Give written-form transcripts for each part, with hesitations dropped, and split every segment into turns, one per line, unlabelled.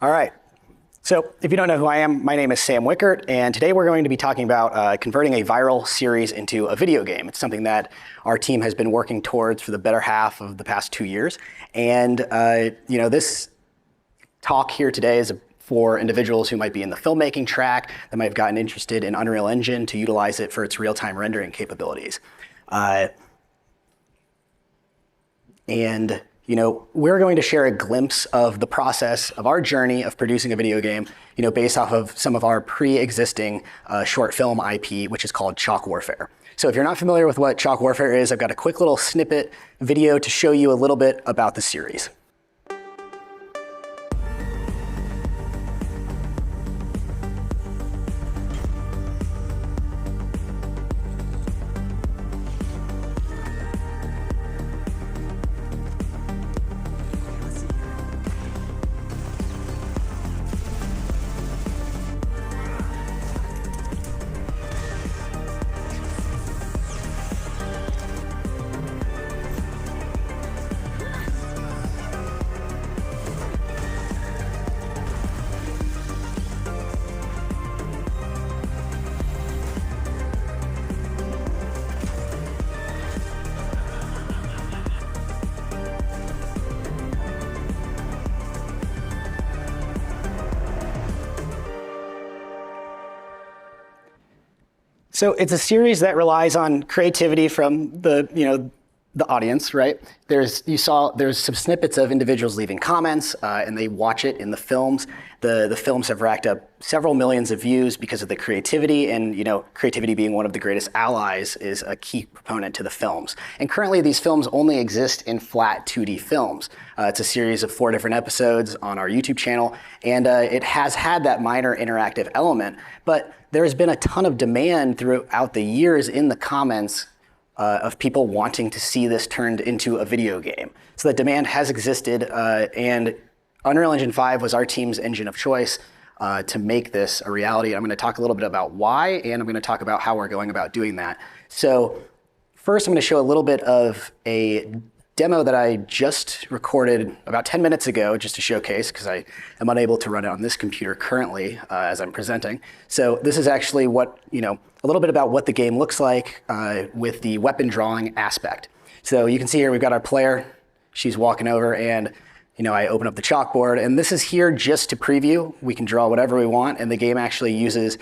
All right. So if you don't know who I am, my name is Sam Wickert, and today we're going to be talking about converting a viral series into a video game. It's something that our team has been working towards for the better half of the past 2 years. And this talk here today is for individuals who might be in the filmmaking track, that might have gotten interested in Unreal Engine to utilize it for its real-time rendering capabilities. We're going to share a glimpse of the process of our journey of producing a video game, based off of some of our pre-existing short film IP, which is called Chalk Warfare. So if you're not familiar with what Chalk Warfare is, I've got a quick little snippet video to show you a little bit about the series. So it's a series that relies on creativity from the audience, right? There's some snippets of individuals leaving comments, and they watch it in the films. The films have racked up several millions of views because of the creativity, and creativity being one of the greatest allies is a key proponent to the films. And currently these films only exist in flat 2D films. It's a series of 4 different episodes on our YouTube channel, and it has had that minor interactive element, but there has been a ton of demand throughout the years in the comments of people wanting to see this turned into a video game. So the demand has existed, and Unreal Engine 5 was our team's engine of choice to make this a reality. I'm going to talk a little bit about why, and I'm going to talk about how we're going about doing that. So first, I'm going to show a little bit of a demo that I just recorded about 10 minutes ago, just to showcase, because I am unable to run it on this computer currently as I'm presenting. So this is actually a little bit about what the game looks like with the weapon drawing aspect. So you can see here we've got our player. She's walking over, and I open up the chalkboard, and this is here just to preview. We can draw whatever we want, and the game actually uses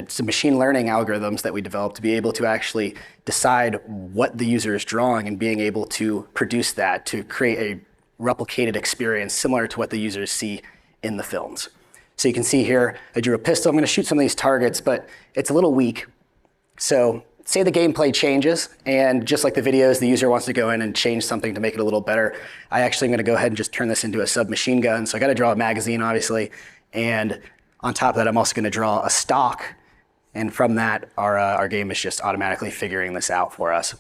some machine learning algorithms that we developed to be able to actually decide what the user is drawing and being able to produce that to create a replicated experience similar to what the users see in the films. So you can see here, I drew a pistol. I'm going to shoot some of these targets, but it's a little weak. So say the gameplay changes, and just like the videos, the user wants to go in and change something to make it a little better. I actually am going to go ahead and just turn this into a submachine gun. So I got to draw a magazine, obviously, and on top of that, I'm also going to draw a stock, and from that, our game is just automatically figuring this out for us.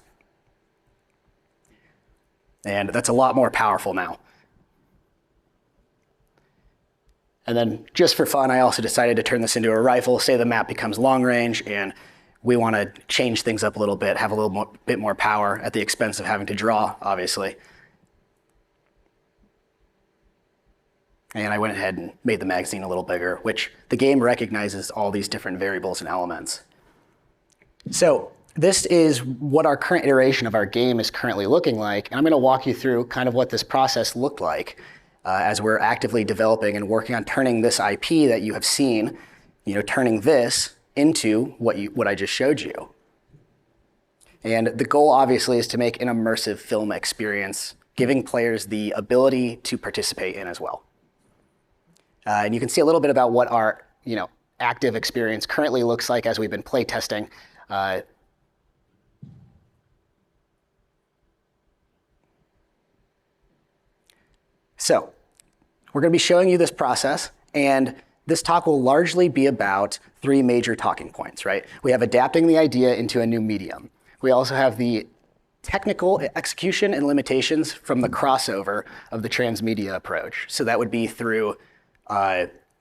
And that's a lot more powerful now. And then just for fun, I also decided to turn this into a rifle. Say the map becomes long range, and we want to change things up a little bit, have a little bit more power at the expense of having to draw, obviously. And I went ahead and made the magazine a little bigger, which the game recognizes all these different variables and elements. So this is what our current iteration of our game is currently looking like. And I'm going to walk you through kind of what this process looked like as we're actively developing and working on turning this IP that you have seen, turning this into what I just showed you. And the goal, obviously, is to make an immersive film experience, giving players the ability to participate in as well. And you can see a little bit about what our active experience currently looks like as we've been play testing. So we're going to be showing you this process, and this talk will largely be about 3 major talking points, right? We have adapting the idea into a new medium. We also have the technical execution and limitations from the crossover of the transmedia approach. So that would be through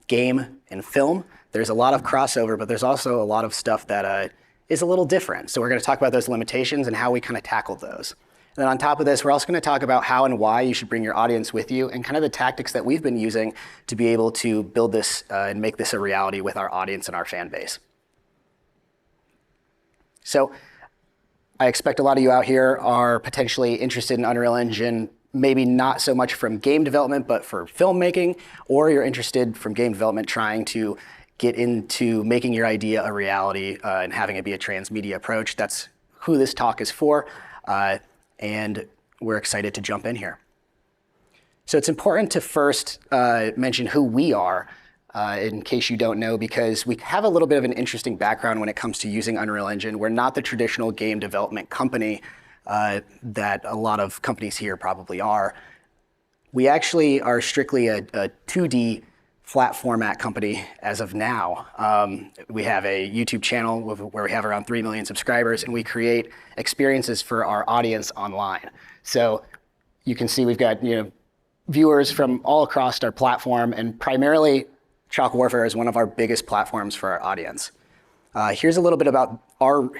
game and film. There's a lot of crossover, but there's also a lot of stuff that is a little different. So we're going to talk about those limitations and how we kind of tackled those. And then on top of this, we're also going to talk about how and why you should bring your audience with you and kind of the tactics that we've been using to be able to build this and make this a reality with our audience and our fan base. So I expect a lot of you out here are potentially interested in Unreal Engine, maybe not so much from game development, but for filmmaking, or you're interested from game development trying to get into making your idea a reality and having it be a transmedia approach. That's who this talk is for, and we're excited to jump in here. So it's important to first mention who we are, in case you don't know, because we have a little bit of an interesting background when it comes to using Unreal Engine. We're not the traditional game development company that a lot of companies here probably are. We actually are strictly a 2D flat format company as of now. We have a YouTube channel where we have around 3 million subscribers, and we create experiences for our audience online. So you can see we've got viewers from all across our platform, and primarily Chalk Warfare is one of our biggest platforms for our audience. Here's a little bit about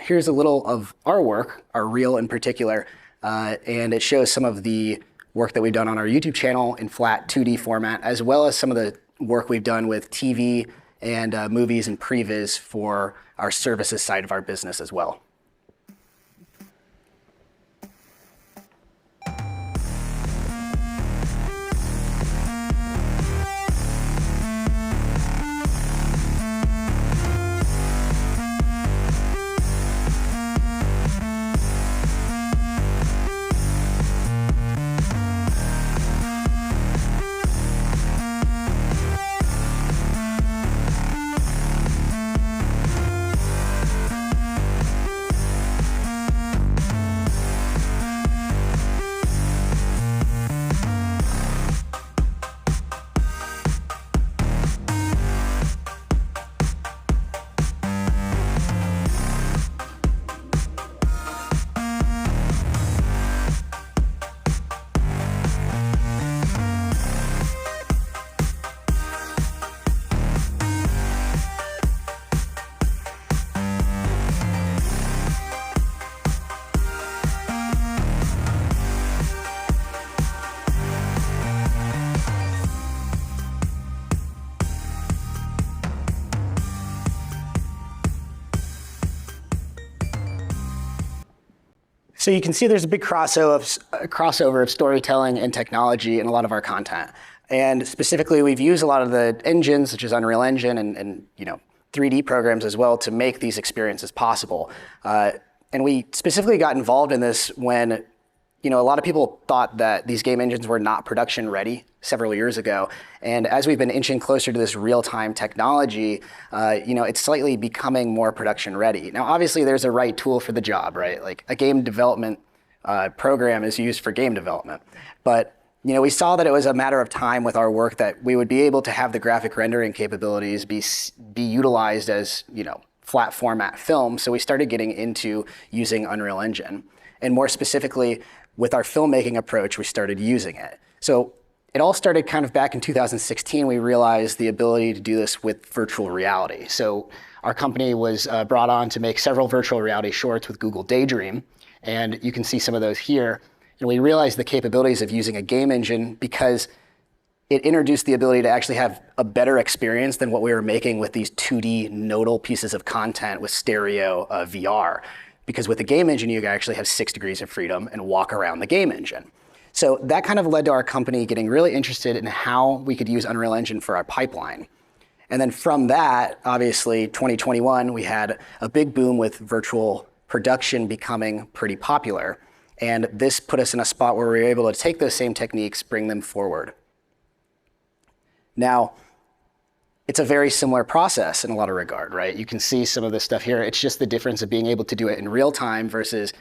here's a little of our work, our reel in particular, and it shows some of the work that we've done on our YouTube channel in flat 2D format, as well as some of the work we've done with TV and movies and previs for our services side of our business as well. So you can see there's a big crossover of storytelling and technology in a lot of our content. And specifically, we've used a lot of the engines, such as Unreal Engine and 3D programs as well, to make these experiences possible. And we specifically got involved in this when a lot of people thought that these game engines were not production ready several years ago. And as we've been inching closer to this real-time technology, it's slightly becoming more production ready. Now, obviously, there's a right tool for the job, right? Like a game development program is used for game development. But we saw that it was a matter of time with our work that we would be able to have the graphic rendering capabilities be utilized as flat format film. So we started getting into using Unreal Engine. And more specifically, with our filmmaking approach, we started using it. So it all started kind of back in 2016. We realized the ability to do this with virtual reality. So our company was brought on to make several virtual reality shorts with Google Daydream. And you can see some of those here. And we realized the capabilities of using a game engine because it introduced the ability to actually have a better experience than what we were making with these 2D nodal pieces of content with stereo VR. Because with the game engine, you actually have 6 degrees of freedom and walk around the game engine. So that kind of led to our company getting really interested in how we could use Unreal Engine for our pipeline. And then from that, obviously, 2021, we had a big boom with virtual production becoming pretty popular. And this put us in a spot where we were able to take those same techniques, bring them forward. Now, it's a very similar process in a lot of regard, right? You can see some of this stuff here. It's just the difference of being able to do it in real time versus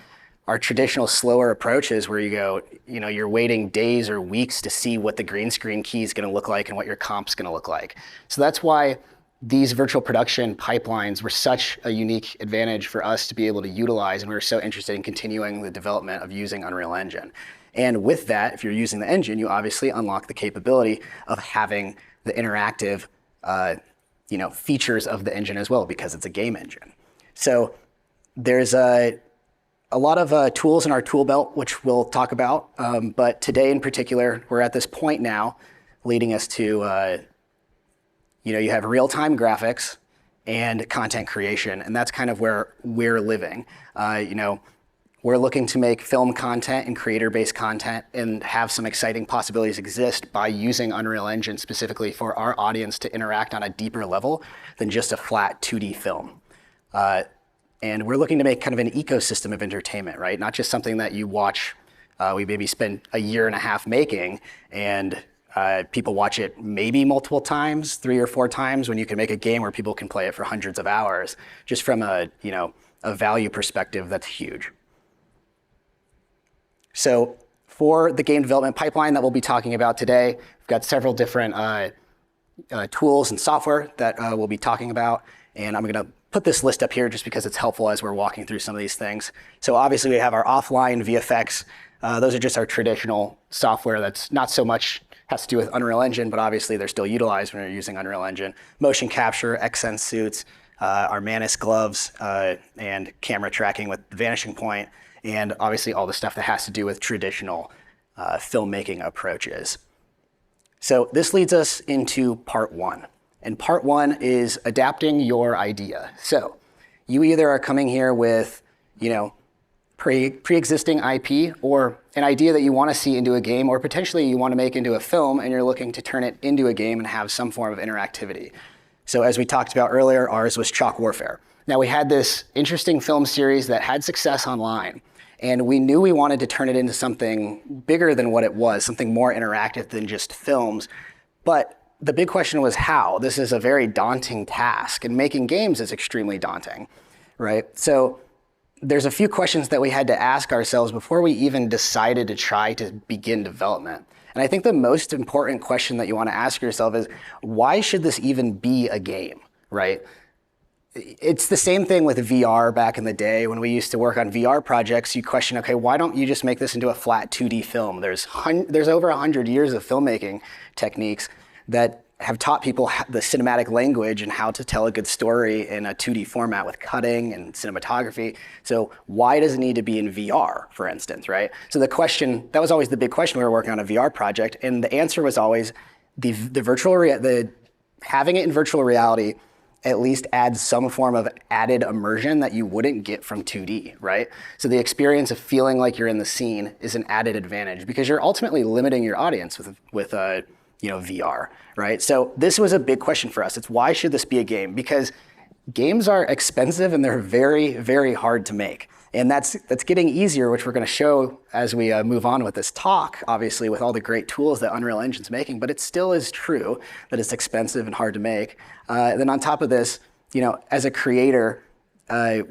our traditional slower approaches where you go, you're waiting days or weeks to see what the green screen key is going to look like and what your comp's going to look like. So that's why these virtual production pipelines were such a unique advantage for us to be able to utilize, and we were so interested in continuing the development of using Unreal Engine. And with that, if you're using the engine, you obviously unlock the capability of having the interactive features of the engine as well, because it's a game engine. So there's a lot of tools in our tool belt, which we'll talk about. But today in particular, we're at this point now leading us to, you have real-time graphics and content creation, and that's kind of where we're living. We're looking to make film content and creator-based content and have some exciting possibilities exist by using Unreal Engine specifically for our audience to interact on a deeper level than just a flat 2D film. And we're looking to make kind of an ecosystem of entertainment, right? Not just something that you watch, we maybe spend a year and a half making, and people watch it maybe multiple times, 3 or 4 times, when you can make a game where people can play it for hundreds of hours. Just from a value perspective, that's huge. So for the game development pipeline that we'll be talking about today, we've got several different tools and software that we'll be talking about. And I'm going to put this list up here just because it's helpful as we're walking through some of these things. So obviously we have our offline VFX. Those are just our traditional software that's not so much has to do with Unreal Engine, but obviously they're still utilized when you're using Unreal Engine. Motion capture, Xsense suits, our Manus gloves, and camera tracking with Vanishing Point, and obviously all the stuff that has to do with traditional filmmaking approaches. So this leads us into part 1. And part 1 is adapting your idea. So you either are coming here with, pre-existing IP or an idea that you want to see into a game, or potentially you want to make into a film and you're looking to turn it into a game and have some form of interactivity. So as we talked about earlier, ours was Chalk Warfare. Now we had this interesting film series that had success online, and we knew we wanted to turn it into something bigger than what it was, something more interactive than just films. But the big question was how? This is a very daunting task, and making games is extremely daunting, right? So there's a few questions that we had to ask ourselves before we even decided to try to begin development. And I think the most important question that you want to ask yourself is, why should this even be a game, right? It's the same thing with VR back in the day. When we used to work on VR projects, you question, okay, why don't you just make this into a flat 2D film? There's over 100 years of filmmaking techniques that have taught people the cinematic language and how to tell a good story in a 2D format with cutting and cinematography. So why does it need to be in VR, for instance, right? So the question, that was always the big question. We were working on a VR project, and the answer was always having it in virtual reality at least adds some form of added immersion that you wouldn't get from 2D, right? So the experience of feeling like you're in the scene is an added advantage because you're ultimately limiting your audience with VR, right? So this was a big question for us. It's why should this be a game? Because games are expensive and they're very, very hard to make. And that's getting easier, which we're going to show as we move on with this talk, obviously with all the great tools that Unreal Engine's making, but it still is true that it's expensive and hard to make. Then on top of this, as a creator,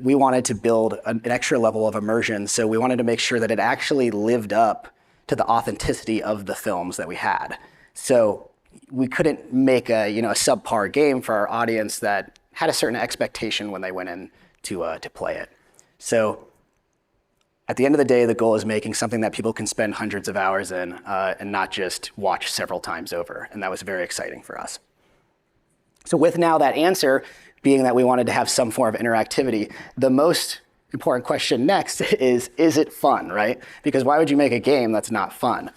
we wanted to build an extra level of immersion. So we wanted to make sure that it actually lived up to the authenticity of the films that we had. So we couldn't make a subpar game for our audience that had a certain expectation when they went in to play it. So at the end of the day, the goal is making something that people can spend hundreds of hours in and not just watch several times over. And that was very exciting for us. So with now that answer being that we wanted to have some form of interactivity, the most important question next is it fun, right? Because why would you make a game that's not fun?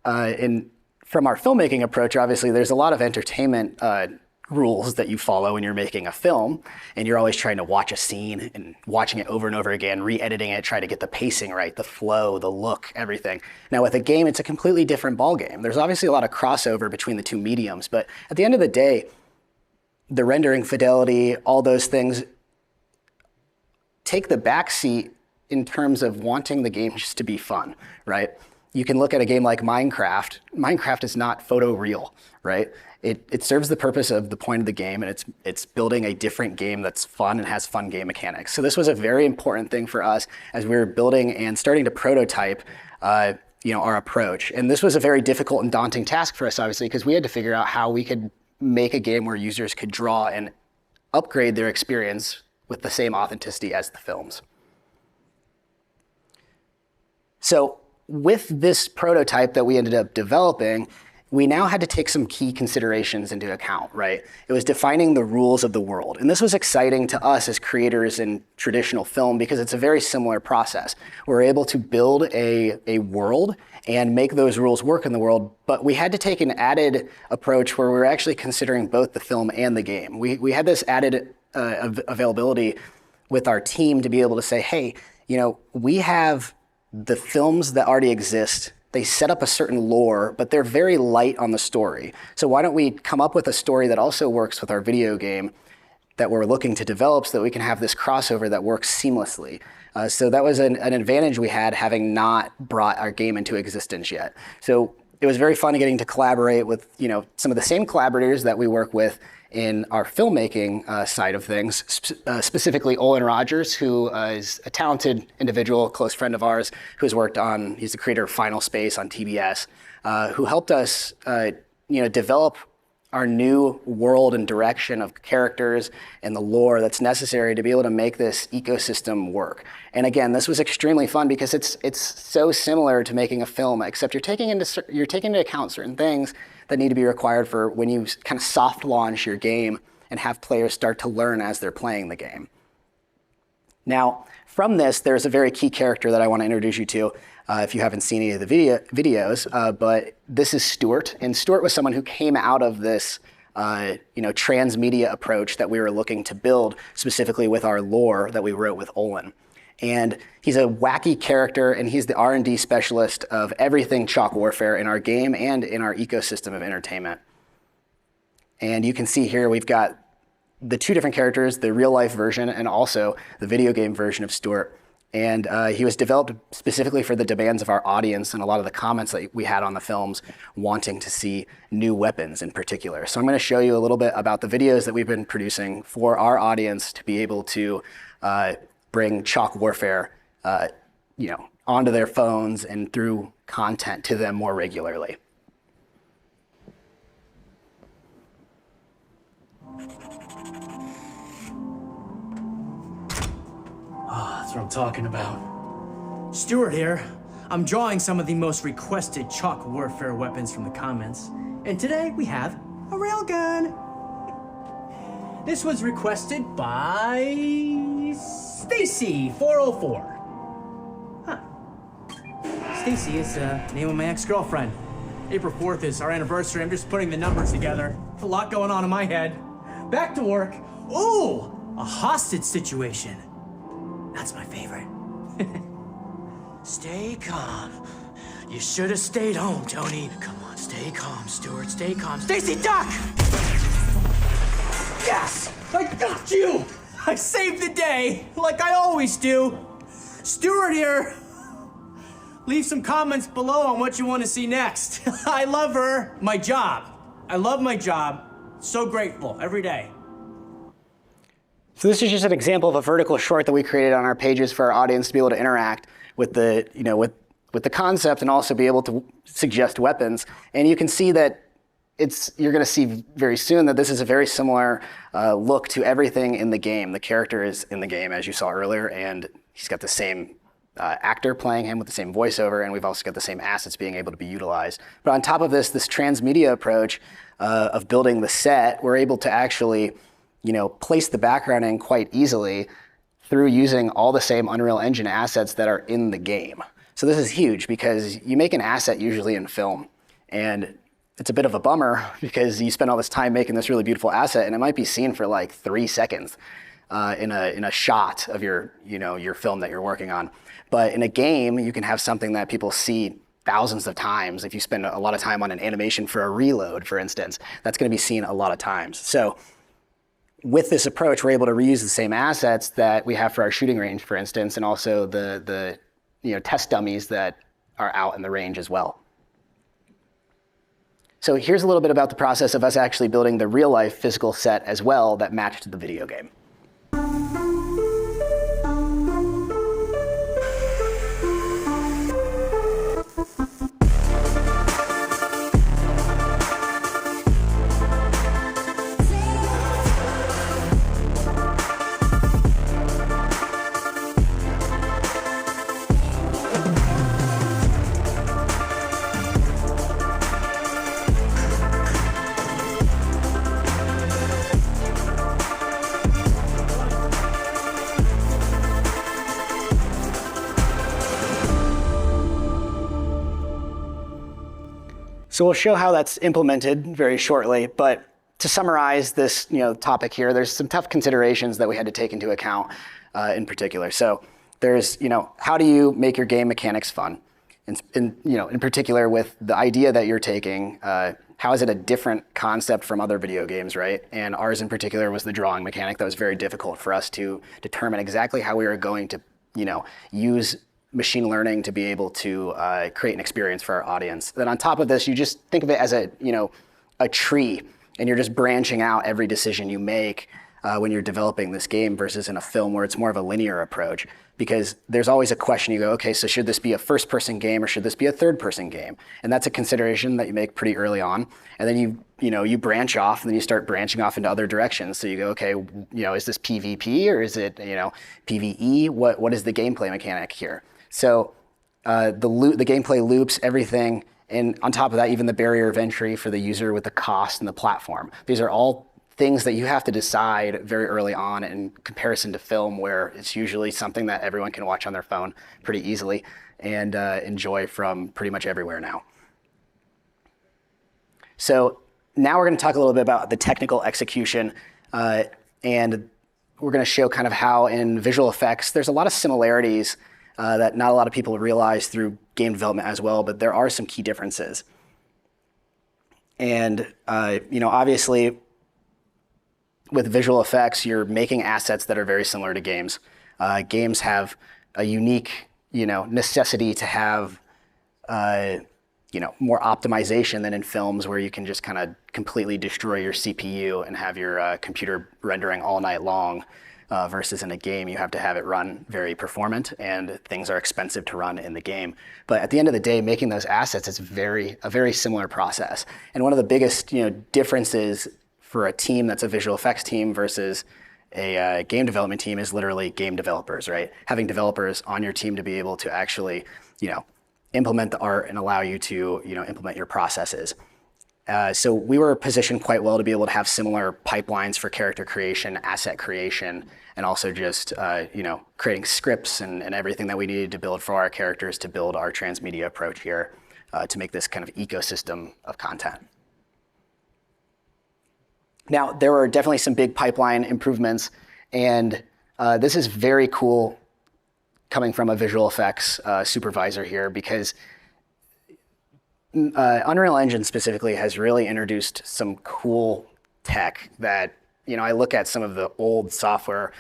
From our filmmaking approach, obviously, there's a lot of entertainment rules that you follow when you're making a film, and you're always trying to watch a scene and watching it over and over again, re-editing it, try to get the pacing right, the flow, the look, everything. Now with a game, it's a completely different ballgame. There's obviously a lot of crossover between the two mediums, but at the end of the day, the rendering fidelity, all those things take the backseat in terms of wanting the game just to be fun, right? You can look at a game like Minecraft. Minecraft is not photoreal, right? It serves the purpose of the point of the game, and it's building a different game that's fun and has fun game mechanics. So this was a very important thing for us as we were building and starting to prototype our approach. And this was a very difficult and daunting task for us, obviously, because we had to figure out how we could make a game where users could draw and upgrade their experience with the same authenticity as the films. So with this prototype that we ended up developing, we now had to take some key considerations into account, right? It was defining the rules of the world. And this was exciting to us as creators in traditional film because it's a very similar process. We're able to build a world and make those rules work in the world, but we had to take an added approach where we were actually considering both the film and the game. We had this added availability with our team to be able to say, hey, we have the films that already exist. They set up a certain lore, but they're very light on the story. So why don't we come up with a story that also works with our video game that we're looking to develop so that we can have this crossover that works seamlessly. So that was an advantage we had having not brought our game into existence yet. So it was very fun getting to collaborate with some of the same collaborators that we work with in our filmmaking side of things, specifically Olin Rogers, who is a talented individual, a close friend of ours, he's the creator of Final Space on TBS, who helped us develop our new world and direction of characters and the lore that's necessary to be able to make this ecosystem work. And again, this was extremely fun because it's so similar to making a film, except you're taking into account certain things that need to be required for when you kind of soft launch your game and have players start to learn as they're playing the game. Now, from this, there's a very key character that I want to introduce you to if you haven't seen any of the videos, but this is Stuart. And Stuart was someone who came out of this transmedia approach that we were looking to build specifically with our lore that we wrote with Olin. And he's a wacky character, and he's the R&D specialist of everything Chalk Warfare in our game and in our ecosystem of entertainment. And you can see here we've got the two different characters, the real-life version and also the video game version of Stuart. And he was developed specifically for the demands of our audience and a lot of the comments that we had on the films wanting to see new weapons in particular. So I'm going to show you a little bit about the videos that we've been producing for our audience to be able to bring Chalk Warfare onto their phones and through content to them more regularly.
That's what I'm talking about. Stuart here. I'm drawing some of the most requested Chalk Warfare weapons from the comments. And today we have a railgun. This was requested by Stacy 404. Huh. Stacy is the name of my ex-girlfriend. April 4th is our anniversary. I'm just putting the numbers together. A lot going on in my head. Back to work. Ooh, a hostage situation. That's my favorite. Stay calm. You should have stayed home, Tony. Come on, stay calm, Stuart. Stay calm. Stacy, duck! Yes! I got you! I saved the day, like I always do. Stuart here. Leave some comments below on what you want to see next. I love her. My job. I love my job. So grateful every day.
So this is just an example of a vertical short that we created on our pages for our audience to be able to interact with the, with the concept and also be able to suggest weapons. And you can see that you're going to see very soon that this is a very similar look to everything in the game. The character is in the game, as you saw earlier, and he's got the same actor playing him with the same voiceover, and we've also got the same assets being able to be utilized. But on top of this transmedia approach of building the set, we're able to actually place the background in quite easily through using all the same Unreal Engine assets that are in the game. So this is huge because you make an asset usually in film, and it's a bit of a bummer because you spend all this time making this really beautiful asset and it might be seen for like 3 seconds in a shot of your film that you're working on. But in a game, you can have something that people see thousands of times. If you spend a lot of time on an animation for a reload, for instance, that's going to be seen a lot of times. So with this approach, we're able to reuse the same assets that we have for our shooting range, for instance, and also the test dummies that are out in the range as well. So here's a little bit about the process of us actually building the real-life physical set as well that matched the video game. So we'll show how that's implemented very shortly, but to summarize this topic here, there's some tough considerations that we had to take into account in particular. So there's, how do you make your game mechanics fun? In particular with the idea that you're taking, how is it a different concept from other video games, right? And ours in particular was the drawing mechanic that was very difficult for us to determine exactly how we were going to, use machine learning to be able to create an experience for our audience. Then on top of this, you just think of it as a tree, and you're just branching out every decision you make when you're developing this game versus in a film where it's more of a linear approach. Because there's always a question, you go, okay, so should this be a first-person game or should this be a third-person game? And that's a consideration that you make pretty early on. And then you branch off, and then you start branching off into other directions. So you go, okay, is this PvP or is it PvE? What is the gameplay mechanic here? So the gameplay loops, everything, and on top of that, even the barrier of entry for the user with the cost and the platform. These are all things that you have to decide very early on in comparison to film, where it's usually something that everyone can watch on their phone pretty easily and enjoy from pretty much everywhere now. So now we're going to talk a little bit about the technical execution, and we're going to show kind of how in visual effects there's a lot of similarities that not a lot of people realize through game development as well, but there are some key differences. And obviously, with visual effects, you're making assets that are very similar to games. Games have a unique, necessity to have, more optimization than in films, where you can just kind of completely destroy your CPU and have your computer rendering all night long. Versus in a game, you have to have it run very performant, and things are expensive to run in the game. But at the end of the day, making those assets is a very similar process. And one of the biggest differences for a team that's a visual effects team versus a game development team is literally game developers, right? Having developers on your team to be able to actually, implement the art and allow you to, implement your processes. So we were positioned quite well to be able to have similar pipelines for character creation, asset creation, and also just, creating scripts and everything that we needed to build for our characters to build our transmedia approach here to make this kind of ecosystem of content. Now, there were definitely some big pipeline improvements, and this is very cool coming from a visual effects supervisor here, because Unreal Engine specifically has really introduced some cool tech that, I look at some of the old software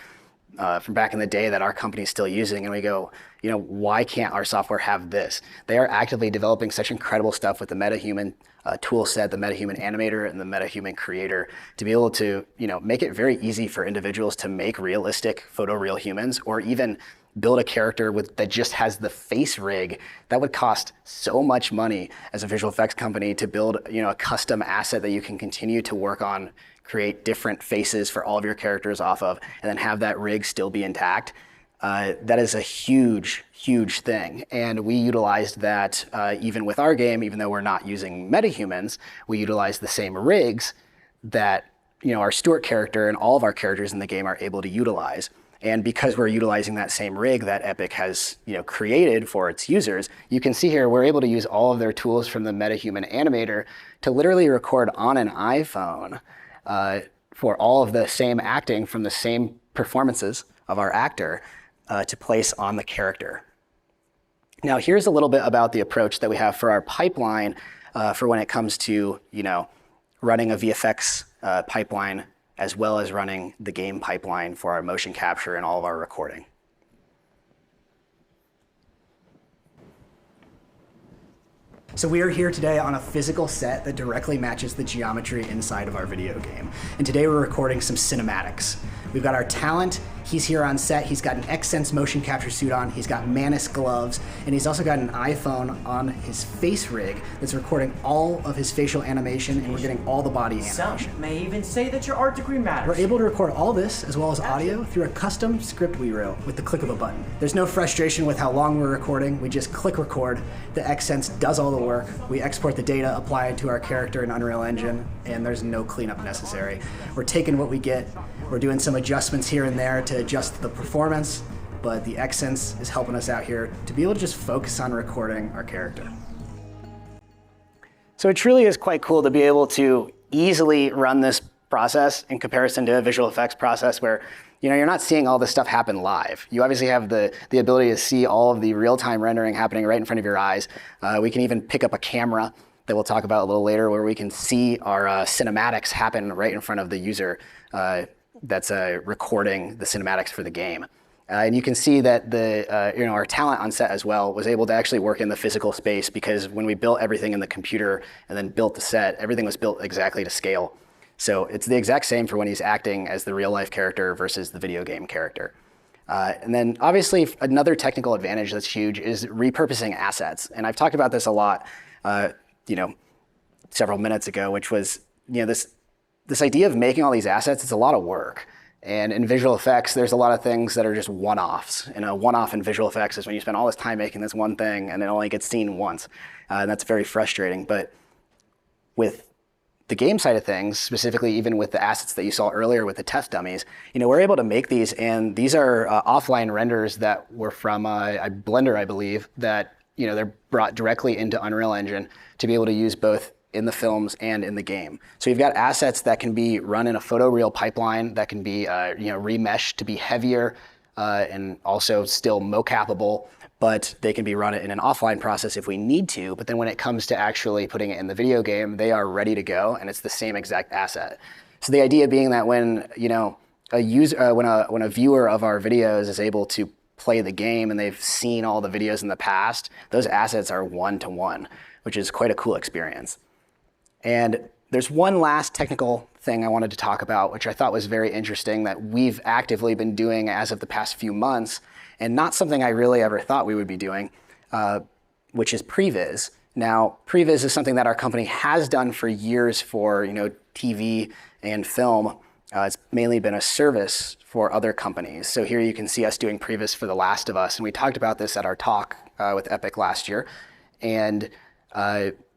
from back in the day that our company is still using, and we go, why can't our software have this? They are actively developing such incredible stuff with the MetaHuman tool set, the MetaHuman animator, and the MetaHuman creator to be able to, make it very easy for individuals to make realistic photoreal humans, or even build a character that just has the face rig. That would cost so much money as a visual effects company to build, a custom asset that you can continue to work on, create different faces for all of your characters off of, and then have that rig still be intact. That is a huge, huge thing. And we utilized that even with our game, even though we're not using metahumans, we utilize the same rigs that our Stuart character and all of our characters in the game are able to utilize. And because we're utilizing that same rig that Epic has created for its users, you can see here we're able to use all of their tools from the MetaHuman animator to literally record on an iPhone for all of the same acting from the same performances of our actor to place on the character. Now, here's a little bit about the approach that we have for our pipeline for when it comes to running a VFX pipeline, as well as running the game pipeline for our motion capture and all of our recording. So we are here today on a physical set that directly matches the geometry inside of our video game. And today we're recording some cinematics. We've got our talent. He's here on set. He's got an Xsense motion capture suit on. He's got Manus gloves, and he's also got an iPhone on his face rig that's recording all of his facial animation, and we're getting all the body animation.
Some may even say that your art degree matters.
We're able to record all this, as well as audio, through a custom script we wrote with the click of a button. There's no frustration with how long we're recording. We just click record. The Xsense does all the work. We export the data, apply it to our character in Unreal Engine, and there's no cleanup necessary. We're taking what we get. We're doing some adjustments here and there to adjust the performance, but the Xsense is helping us out here to be able to just focus on recording our character. So it truly is quite cool to be able to easily run this process in comparison to a visual effects process where you're not seeing all this stuff happen live. You obviously have the ability to see all of the real-time rendering happening right in front of your eyes. We can even pick up a camera that we'll talk about a little later where we can see our cinematics happen right in front of the user that's recording the cinematics for the game. And you can see that our talent on set as well was able to actually work in the physical space because when we built everything in the computer and then built the set, everything was built exactly to scale. So it's the exact same for when he's acting as the real life character versus the video game character. And then obviously another technical advantage that's huge is repurposing assets. And I've talked about this a lot, several minutes ago, which was, this idea of making all these assets, it's a lot of work. And in visual effects, there's a lot of things that are just one-offs. And a one-off in visual effects is when you spend all this time making this one thing and it only gets seen once. And that's very frustrating. But with the game side of things, specifically even with the assets that you saw earlier with the test dummies, we're able to make these. And these are offline renders that were from Blender, I believe, that they're brought directly into Unreal Engine to be able to use both in the films and in the game. So you've got assets that can be run in a photoreal pipeline that can be remeshed to be heavier and also still mocapable, but they can be run in an offline process if we need to. But then when it comes to actually putting it in the video game, they are ready to go and it's the same exact asset. So the idea being that when a user, when a viewer of our videos is able to play the game and they've seen all the videos in the past, those assets are one-to-one, which is quite a cool experience. And there's one last technical thing I wanted to talk about, which I thought was very interesting that we've actively been doing as of the past few months, and not something I really ever thought we would be doing, which is previs. Now, previs is something that our company has done for years for TV and film. It's mainly been a service for other companies. So here you can see us doing previs for The Last of Us, and we talked about this at our talk with Epic last year. And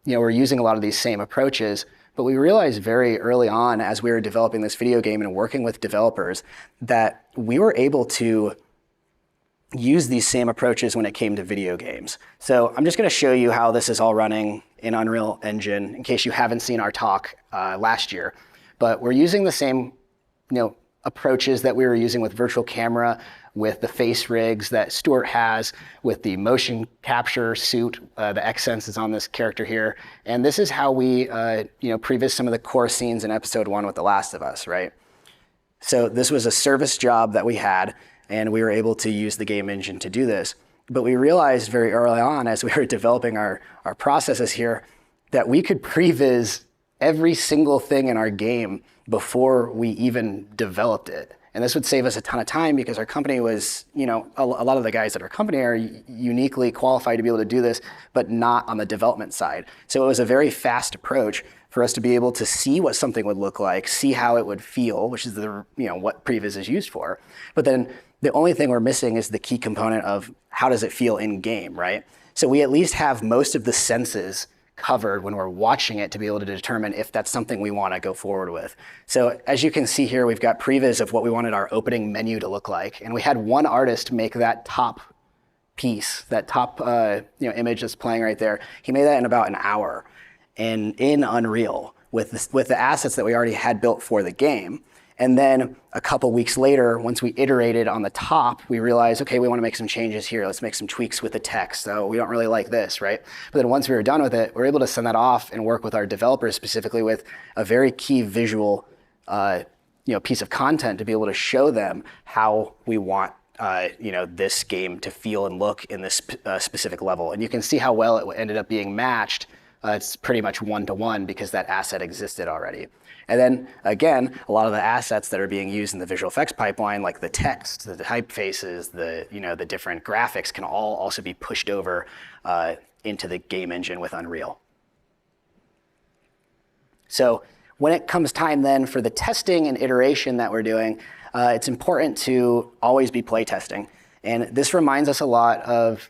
we're using a lot of these same approaches, but we realized very early on as we were developing this video game and working with developers that we were able to use these same approaches when it came to video games. So I'm just going to show you how this is all running in Unreal Engine in case you haven't seen our talk last year. But we're using the same approaches that we were using with virtual camera, with the face rigs that Stuart has, with the motion capture suit. The Xsense is on this character here. And this is how we previs some of the core scenes in episode 1 with The Last of Us, right? So this was a service job that we had, and we were able to use the game engine to do this. But we realized very early on as we were developing our processes here that we could previs every single thing in our game before we even developed it. And this would save us a ton of time because our company was, a lot of the guys at our company are uniquely qualified to be able to do this, but not on the development side. So it was a very fast approach for us to be able to see what something would look like, see how it would feel, which is what previs is used for. But then the only thing we're missing is the key component of how does it feel in game, right? So we at least have most of the senses covered when we're watching it to be able to determine if that's something we want to go forward with. So as you can see here, we've got previs of what we wanted our opening menu to look like. And we had one artist make that top piece, that top image that's playing right there. He made that in about an hour and in Unreal with the assets that we already had built for the game. And then a couple weeks later, once we iterated on the top, we realized, okay, we want to make some changes here. Let's make some tweaks with the text. So we don't really like this, right? But then once we were done with it, we were able to send that off and work with our developers specifically with a very key visual piece of content to be able to show them how we want this game to feel and look in this specific level. And you can see how well it ended up being matched. It's pretty much one-to-one because that asset existed already. And then again, a lot of the assets that are being used in the visual effects pipeline, like the text, the typefaces, the different graphics, can all also be pushed over into the game engine with Unreal. So when it comes time then for the testing and iteration that we're doing, it's important to always be play testing. And this reminds us a lot of,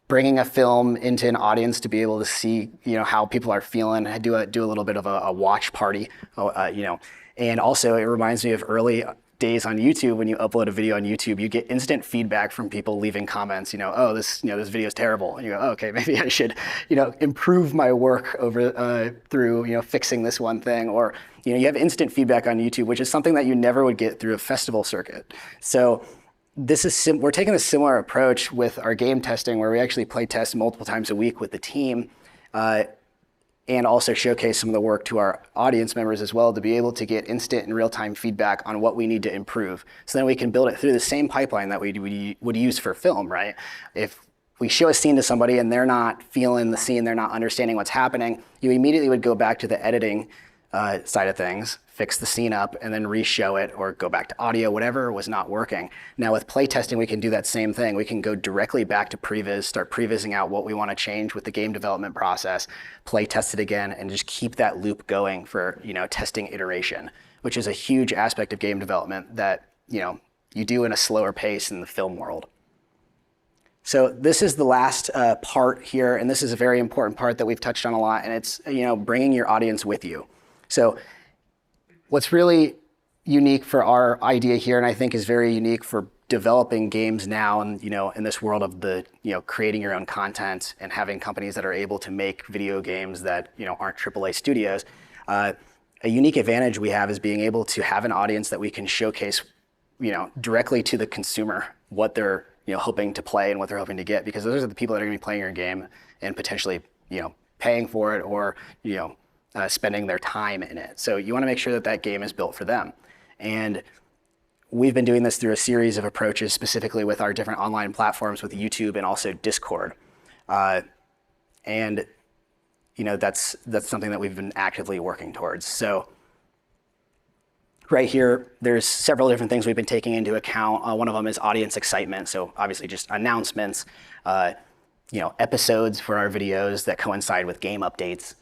bringing a film into an audience to be able to see, how people are feeling, do a little bit of a watch party, And also it reminds me of early days on YouTube, when you upload a video on YouTube, you get instant feedback from people leaving comments, oh, this video is terrible. And you go, oh, okay, maybe I should, improve my work over through, fixing this one thing. Or, you have instant feedback on YouTube, which is something that you never would get through a festival circuit. So we're taking a similar approach with our game testing, where we actually play test multiple times a week with the team, and also showcase some of the work to our audience members as well, to be able to get instant and real-time feedback on what we need to improve. So then we can build it through the same pipeline that we would use for film, right? If we show a scene to somebody and they're not feeling the scene, they're not understanding what's happening, you immediately would go back to the editing side of things, fix the scene up, and then re-show it, or go back to audio, whatever was not working. Now with playtesting, we can do that same thing. We can go directly back to previs, start prevising out what we want to change with the game development process, play test it again, and just keep that loop going for testing iteration, which is a huge aspect of game development that you do in a slower pace in the film world. So this is the last part here, and this is a very important part that we've touched on a lot, and it's bringing your audience with you. So what's really unique for our idea here, and I think is very unique for developing games now, and in this world of the creating your own content and having companies that are able to make video games that aren't AAA studios, a unique advantage we have is being able to have an audience that we can showcase directly to the consumer what they're hoping to play and what they're hoping to get, because those are the people that are going to be playing your game and potentially paying for it, or spending their time in it. So you want to make sure that that game is built for them. And we've been doing this through a series of approaches, specifically with our different online platforms, with YouTube and also Discord. And that's something that we've been actively working towards. So right here, there's several different things we've been taking into account. One of them is audience excitement. So obviously just announcements, episodes for our videos that coincide with game updates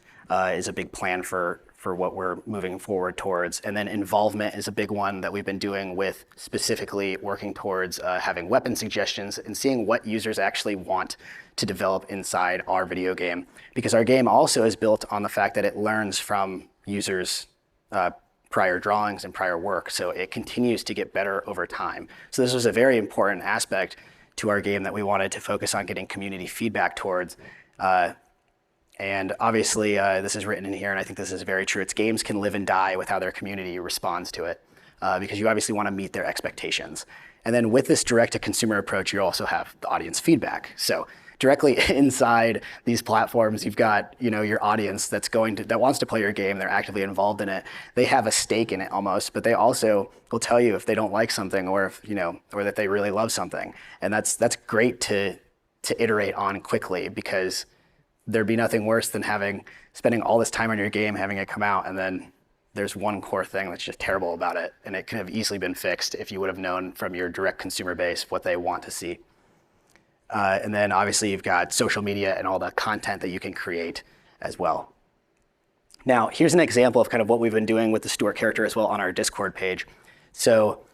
is a big plan for what we're moving forward towards. And then involvement is a big one that we've been doing, with specifically working towards having weapon suggestions and seeing what users actually want to develop inside our video game. Because our game also is built on the fact that it learns from users' prior drawings and prior work. So it continues to get better over time. So this was a very important aspect to our game that we wanted to focus on getting community feedback towards. And obviously, this is written in here, and I think this is very true. It's games can live and die with how their community responds to it, because you obviously want to meet their expectations. And then with this direct-to-consumer approach, you also have the audience feedback. So directly inside these platforms, you've got your audience that wants to play your game. They're actively involved in it. They have a stake in it almost, but they also will tell you if they don't like something, or if or that they really love something. And that's great to iterate on quickly, because there'd be nothing worse than spending all this time on your game, having it come out, and then there's one core thing that's just terrible about it, and it could have easily been fixed if you would have known from your direct consumer base what they want to see. And then obviously you've got social media and all the content that you can create as well. Now, here's an example of kind of what we've been doing with the Stuart character as well on our Discord page. So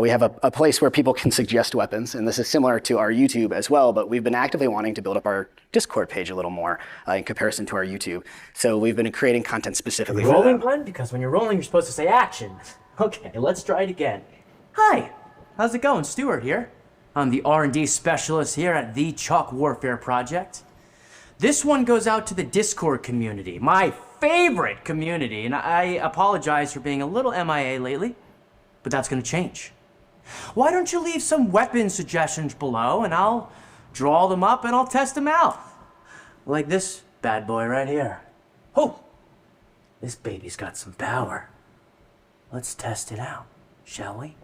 we have a place where people can suggest weapons, and this is similar to our YouTube as well, but we've been actively wanting to build up our Discord page a little more in comparison to our YouTube. So we've been creating content specifically for
rolling,
them.
Glenn? Because when you're rolling, you're supposed to say action. Okay, let's try it again. Hi, how's it going? Stuart here. I'm the R&D specialist here at the Chalk Warfare Project. This one goes out to the Discord community, my favorite community, and I apologize for being a little MIA lately, but that's going to change. Why don't you leave some weapon suggestions below, and I'll draw them up and I'll test them out. Like this bad boy right here. Oh, this baby's got some power. Let's test it out, shall we?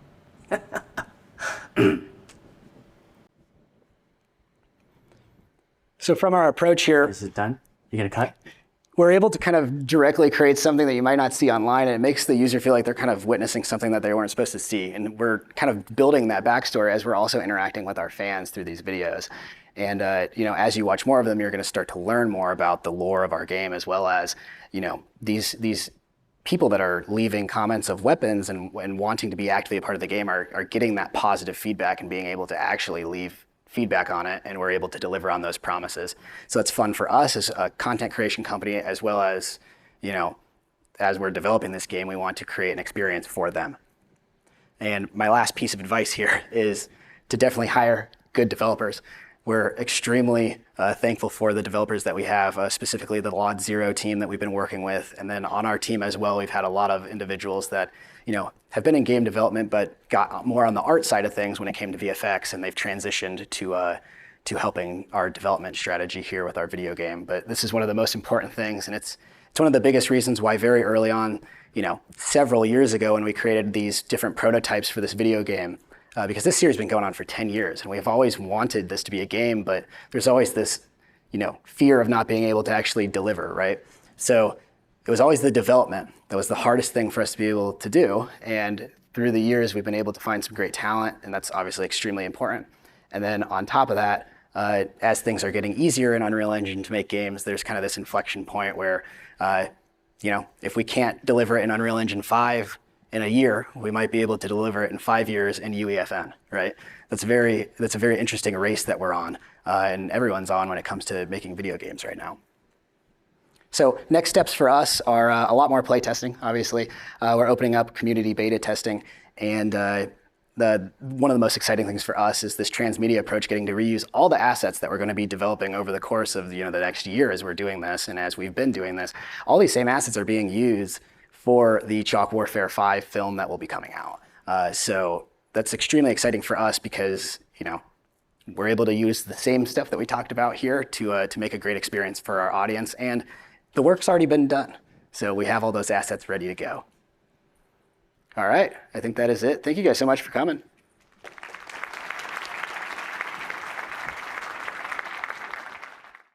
So from our approach here,
Is it done? You gonna cut?
we're able to kind of directly create something that you might not see online, and it makes the user feel like they're kind of witnessing something that they weren't supposed to see. And we're kind of building that backstory as we're also interacting with our fans through these videos. And as you watch more of them, you're going to start to learn more about the lore of our game, as well as these people that are leaving comments of weapons and wanting to be actively a part of the game are getting that positive feedback and being able to actually leave feedback on it, and we're able to deliver on those promises. So it's fun for us as a content creation company, as well as, as we're developing this game, we want to create an experience for them. And my last piece of advice here is to definitely hire good developers. We're extremely thankful for the developers that we have, specifically the Laud Zero team that we've been working with. And then on our team as well, we've had a lot of individuals that have been in game development, but got more on the art side of things when it came to VFX, and they've transitioned to helping our development strategy here with our video game. But this is one of the most important things, and it's one of the biggest reasons why very early on, several years ago when we created these different prototypes for this video game, because this series has been going on for 10 years, and we've always wanted this to be a game, but there's always this, fear of not being able to actually deliver, right? So it was always the development that was the hardest thing for us to be able to do, and through the years we've been able to find some great talent, and that's obviously extremely important. And then on top of that, as things are getting easier in Unreal Engine to make games, there's kind of this inflection point where, if we can't deliver it in Unreal Engine 5 in a year, we might be able to deliver it in 5 years in UEFN, right? That's a very interesting race that we're on, and everyone's on when it comes to making video games right now. So next steps for us are a lot more play testing, obviously. We're opening up community beta testing, and one of the most exciting things for us is this transmedia approach, getting to reuse all the assets that we're going to be developing over the course of the next year as we're doing this, and as we've been doing this. All these same assets are being used for the Chalk Warfare 5 film that will be coming out. So that's extremely exciting for us because we're able to use the same stuff that we talked about here to make a great experience for our audience, and the work's already been done. So we have all those assets ready to go. All right, I think that is it. Thank you guys so much for coming.